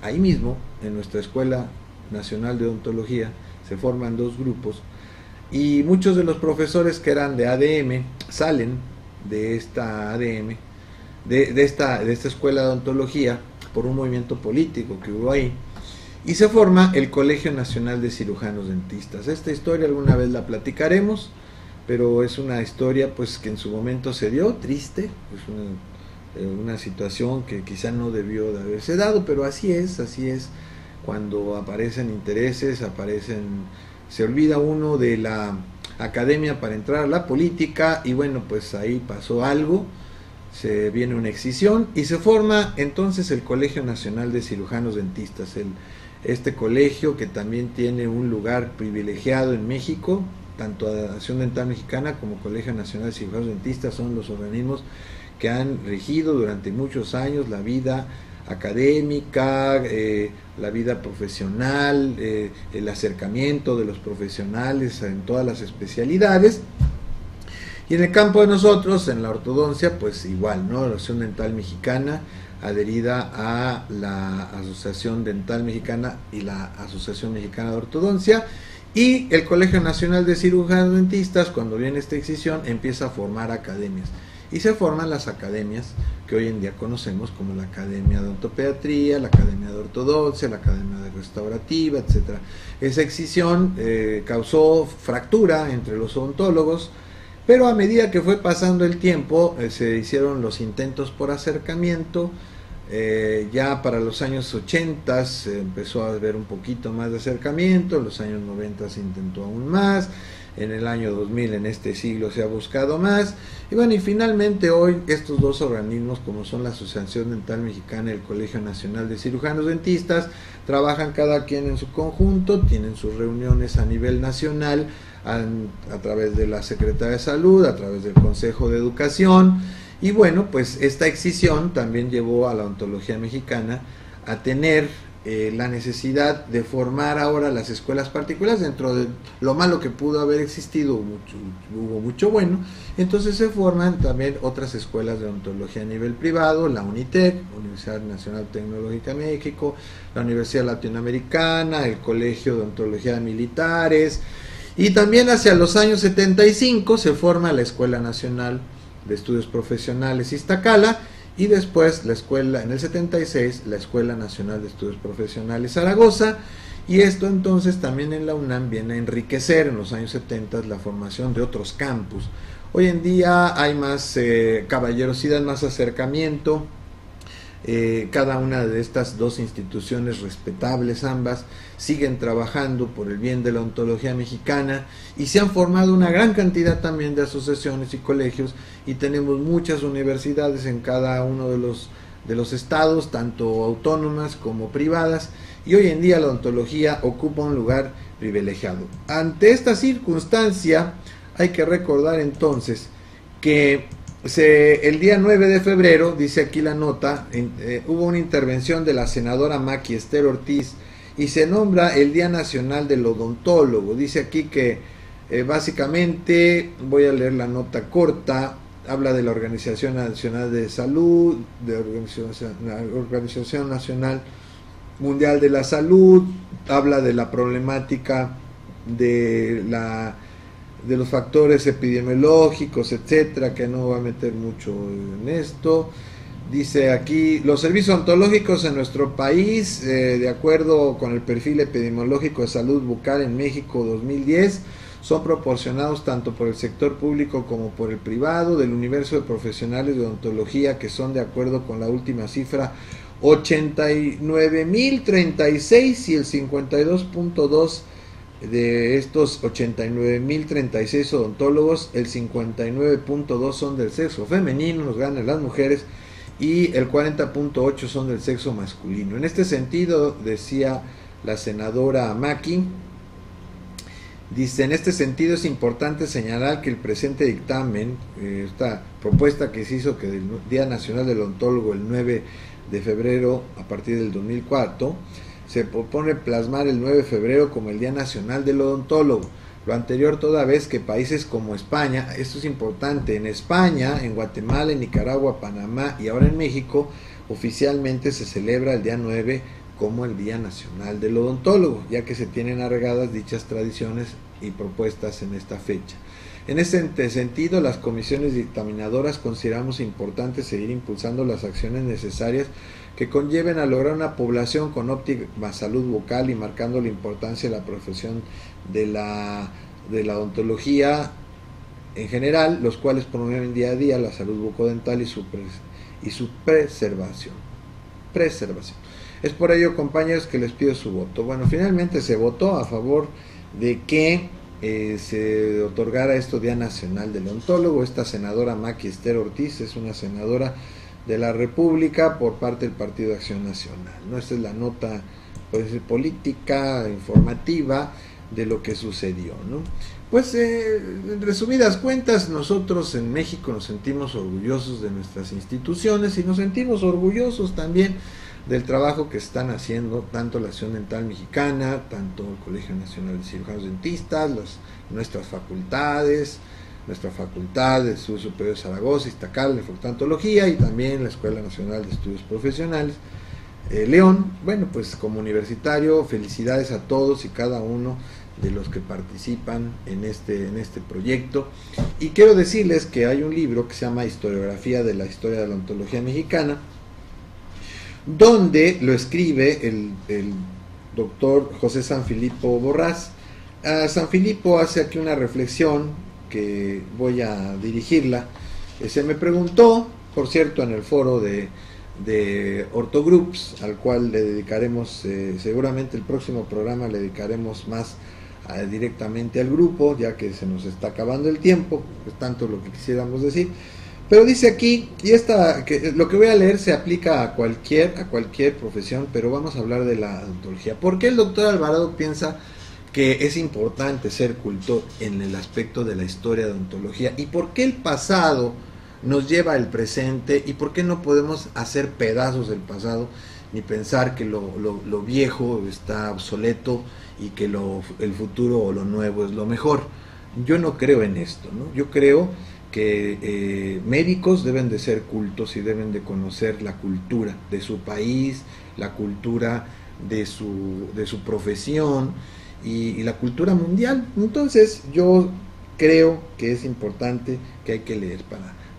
ahí mismo, en nuestra Escuela Nacional de Odontología, se forman dos grupos y muchos de los profesores que eran de ADM salen de esta ADM, de esta Escuela de Odontología, por un movimiento político que hubo ahí, y se forma el Colegio Nacional de Cirujanos Dentistas. Esta historia alguna vez la platicaremos, pero es una historia pues que en su momento se dio, triste, es una situación que quizá no debió de haberse dado, pero así es, cuando aparecen intereses, se olvida uno de la academia para entrar a la política, y bueno, pues ahí pasó algo, se viene una excisión y se forma entonces el Colegio Nacional de Cirujanos Dentistas, este colegio que también tiene un lugar privilegiado en México. Tanto Asociación Dental Mexicana como Colegio Nacional de Cirujanos Dentistas son los organismos que han regido durante muchos años la vida académica, la vida profesional, el acercamiento de los profesionales en todas las especialidades. Y en el campo de nosotros, en la ortodoncia, pues igual, ¿no? La Asociación Dental Mexicana, adherida a la Asociación Dental Mexicana y la Asociación Mexicana de Ortodoncia, y el Colegio Nacional de Cirujanos Dentistas, cuando viene esta excisión, empieza a formar academias. Y se forman las academias que hoy en día conocemos como la Academia de Odontopediatría, la Academia de Ortodoncia, la Academia de Restaurativa, etc. Esa excisión causó fractura entre los odontólogos, pero a medida que fue pasando el tiempo, se hicieron los intentos por acercamiento. Ya para los años 80 se empezó a ver un poquito más de acercamiento, en los años 90 se intentó aún más, en el año 2000, en este siglo, se ha buscado más, y bueno, y finalmente hoy estos dos organismos, como son la Asociación Dental Mexicana y el Colegio Nacional de Cirujanos Dentistas, trabajan cada quien en su conjunto, tienen sus reuniones a nivel nacional, a través de la Secretaría de Salud, a través del Consejo de Educación. Y bueno, pues esta excisión también llevó a la odontología mexicana a tener la necesidad de formar ahora las escuelas particulares. Dentro de lo malo que pudo haber existido, hubo mucho bueno. Entonces se forman también otras escuelas de odontología a nivel privado, la UNITEC, Universidad Nacional Tecnológica de México, la Universidad Latinoamericana, el Colegio de Odontología de Militares, y también hacia los años 75 se forma la Escuela Nacional de Estudios Profesionales Iztacala, y después la escuela, en el 76, la Escuela Nacional de Estudios Profesionales Zaragoza, y esto entonces también en la UNAM viene a enriquecer en los años 70 la formación de otros campus. Hoy en día hay más caballerosidad, más acercamiento. Cada una de estas dos instituciones respetables, ambas, siguen trabajando por el bien de la odontología mexicana, y se han formado una gran cantidad también de asociaciones y colegios, y tenemos muchas universidades en cada uno de los estados, tanto autónomas como privadas, y hoy en día la odontología ocupa un lugar privilegiado. Ante esta circunstancia hay que recordar entonces que el día 9 de febrero, dice aquí la nota, hubo una intervención de la senadora Maqui Esther Ortiz, y se nombra el Día Nacional del Odontólogo. Dice aquí que básicamente, voy a leer la nota corta, habla de la Organización Nacional de Salud, de la Organización Nacional Mundial de la Salud, habla de la problemática de los factores epidemiológicos, etcétera, que no va a meter mucho en esto. Dice aquí, los servicios odontológicos en nuestro país, de acuerdo con el perfil epidemiológico de salud bucal en México 2010, son proporcionados tanto por el sector público como por el privado. Del universo de profesionales de odontología, que son, de acuerdo con la última cifra, 89,036, y el 52,2 de estos 89,036 odontólogos, el 59,2 son del sexo femenino, nos ganan las mujeres, y el 40,8 son del sexo masculino. En este sentido, decía la senadora Maqui, dice, en este sentido es importante señalar que el presente dictamen, esta propuesta que se hizo, que del Día Nacional del Odontólogo el 9 de febrero a partir del 2004, se propone plasmar el 9 de febrero como el Día Nacional del Odontólogo. Lo anterior toda vez que países como España, esto es importante, en España, en Guatemala, en Nicaragua, Panamá y ahora en México, oficialmente se celebra el día 9 como el Día Nacional del Odontólogo, ya que se tienen arraigadas dichas tradiciones y propuestas en esta fecha. En este sentido, las comisiones dictaminadoras consideramos importante seguir impulsando las acciones necesarias que conlleven a lograr una población con óptima salud bucal y marcando la importancia de la profesión de la odontología en general, los cuales promueven día a día la salud bucodental y su preservación. Es por ello, compañeros, que les pido su voto. Bueno, finalmente se votó a favor de que se otorgara esto Día Nacional del Odontólogo. Esta senadora Maqui Esther Ortiz es una senadora de la República por parte del Partido de Acción Nacional, ¿no? Esta es la nota, pues, política, informativa de lo que sucedió, ¿no? Pues en resumidas cuentas, nosotros en México nos sentimos orgullosos de nuestras instituciones y nos sentimos orgullosos también del trabajo que están haciendo tanto la Asociación Dental Mexicana, tanto el Colegio Nacional de Cirujanos Dentistas, nuestras facultades, nuestra Facultad de Estudios Superiores de Zaragoza, Iztacal, de Facultad de Odontología, y también la Escuela Nacional de Estudios Profesionales, León. Bueno, pues como universitario, felicidades a todos y cada uno de los que participan en este proyecto. Y quiero decirles que hay un libro que se llama Historiografía de la Historia de la Odontología Mexicana, donde lo escribe el doctor José Sanfilippo Borrás. Sanfilippo hace aquí una reflexión que voy a dirigirla. Se me preguntó, por cierto, en el foro de Orthogroups, al cual le dedicaremos, seguramente el próximo programa le dedicaremos más directamente al grupo, ya que se nos está acabando el tiempo, es tanto lo que quisiéramos decir. Pero dice aquí, y lo que voy a leer se aplica a cualquier profesión, pero vamos a hablar de la odontología. ¿Por qué el doctor Alvarado piensa que es importante ser culto en el aspecto de la historia de odontología? ¿Y por qué el pasado nos lleva al presente? ¿Y por qué no podemos hacer pedazos del pasado ni pensar que lo viejo está obsoleto y que el futuro o lo nuevo es lo mejor? Yo no creo en esto, ¿no? Yo creo que médicos deben de ser cultos y deben de conocer la cultura de su país, la cultura de su profesión y la cultura mundial. Entonces yo creo que es importante, que hay que leer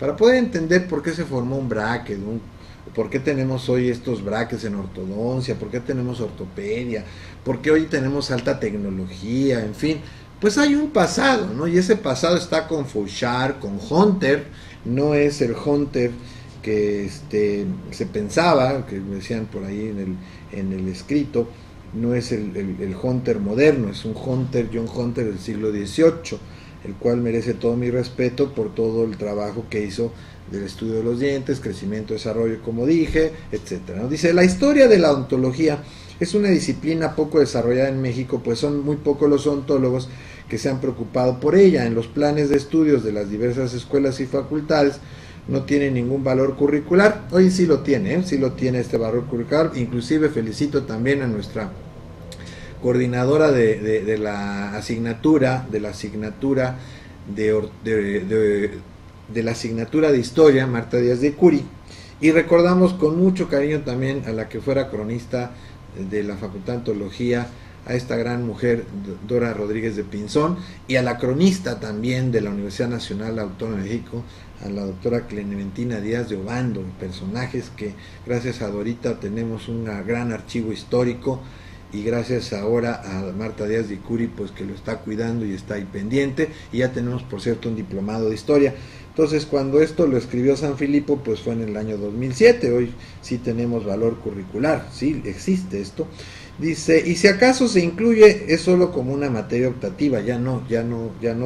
para poder entender por qué se formó un bracket, por qué tenemos hoy estos brackets en ortodoncia, por qué tenemos ortopedia, por qué hoy tenemos alta tecnología, en fin. Pues hay un pasado, ¿no? Y ese pasado está con Fouchard, con Hunter. No es el Hunter que se pensaba, que decían por ahí en el escrito, no es el Hunter moderno, es un John Hunter del siglo XVIII, el cual merece todo mi respeto por todo el trabajo que hizo del estudio de los dientes, crecimiento, desarrollo, como dije, etcétera, ¿no? Dice, la historia de la odontología es una disciplina poco desarrollada en México, pues son muy pocos los odontólogos que se han preocupado por ella. En los planes de estudios de las diversas escuelas y facultades no tiene ningún valor curricular. Hoy sí lo tiene, sí lo tiene este valor curricular. Inclusive felicito también a nuestra coordinadora de la asignatura de la asignatura de historia, Marta Díaz de Curi, y recordamos con mucho cariño también a la que fuera cronista de la Facultad de Odontología, a esta gran mujer Dora Rodríguez de Pinzón, y a la cronista también de la Universidad Nacional Autónoma de México, a la doctora Clementina Díaz de Obando, personajes que gracias a Dorita tenemos un gran archivo histórico, y gracias ahora a Marta Díaz de Curi, pues que lo está cuidando y está ahí pendiente, y ya tenemos, por cierto, un diplomado de historia. Entonces, cuando esto lo escribió Sanfilippo, pues fue en el año 2007, hoy sí tenemos valor curricular, sí existe esto. Dice, y si acaso se incluye, es solo como una materia optativa, ya no,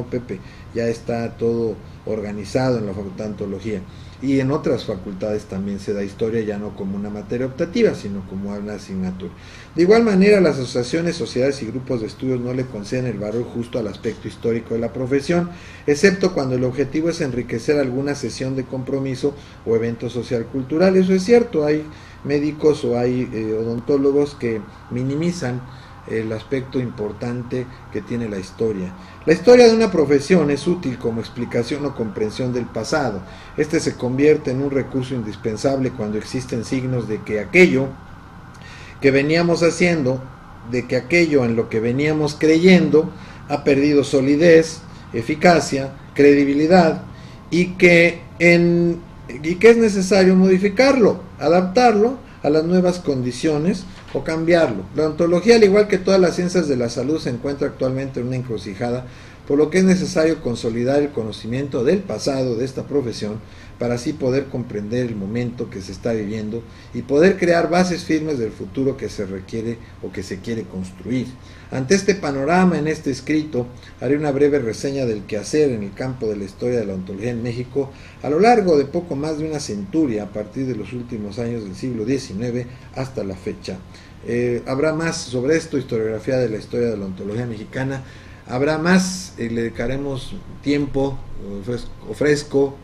Pepe, ya está todo organizado en la Facultad de Odontología. Y en otras facultades también se da historia, ya no como una materia optativa, sino como una asignatura. De igual manera, las asociaciones, sociedades y grupos de estudios no le conceden el valor justo al aspecto histórico de la profesión, excepto cuando el objetivo es enriquecer alguna sesión de compromiso o evento social cultural. Eso es cierto, hay médicos o hay odontólogos que minimizan el aspecto importante que tiene la historia. La historia de una profesión es útil como explicación o comprensión del pasado. Este se convierte en un recurso indispensable cuando existen signos de que aquello que veníamos haciendo, de que aquello en lo que veníamos creyendo ha perdido solidez, eficacia, credibilidad, y que es necesario modificarlo, adaptarlo a las nuevas condiciones o cambiarlo. La ontología, al igual que todas las ciencias de la salud, se encuentra actualmente en una encrucijada, por lo que es necesario consolidar el conocimiento del pasado de esta profesión para así poder comprender el momento que se está viviendo y poder crear bases firmes del futuro que se requiere o que se quiere construir. Ante este panorama, en este escrito, haré una breve reseña del quehacer en el campo de la historia de la ontología en México a lo largo de poco más de una centuria, a partir de los últimos años del siglo XIX hasta la fecha. Habrá más sobre esto, historiografía de la historia de la ontología mexicana. Habrá más, le dedicaremos tiempo, ofrezco,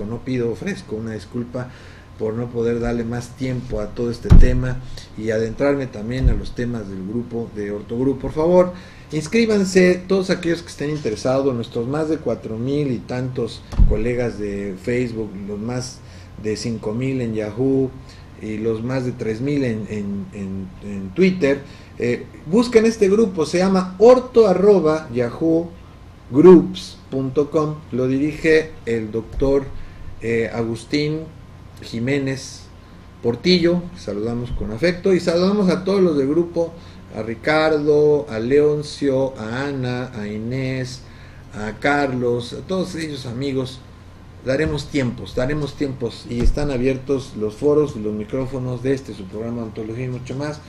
no pido, ofrezco una disculpa por no poder darle más tiempo a todo este tema y adentrarme también a los temas del grupo de Ortogrupo. Por favor, inscríbanse todos aquellos que estén interesados, nuestros más de 4,000 y tantos colegas de Facebook, los más de 5,000 en Yahoo y los más de 3,000 en Twitter. Busquen este grupo, se llama orto@yahoogroups.com, lo dirige el doctor Agustín Jiménez Portillo, saludamos con afecto, y saludamos a todos los del grupo, a Ricardo, a Leoncio, a Ana, a Inés, a Carlos, a todos ellos amigos. Daremos tiempos y están abiertos los foros y los micrófonos de su programa Ontología y mucho más.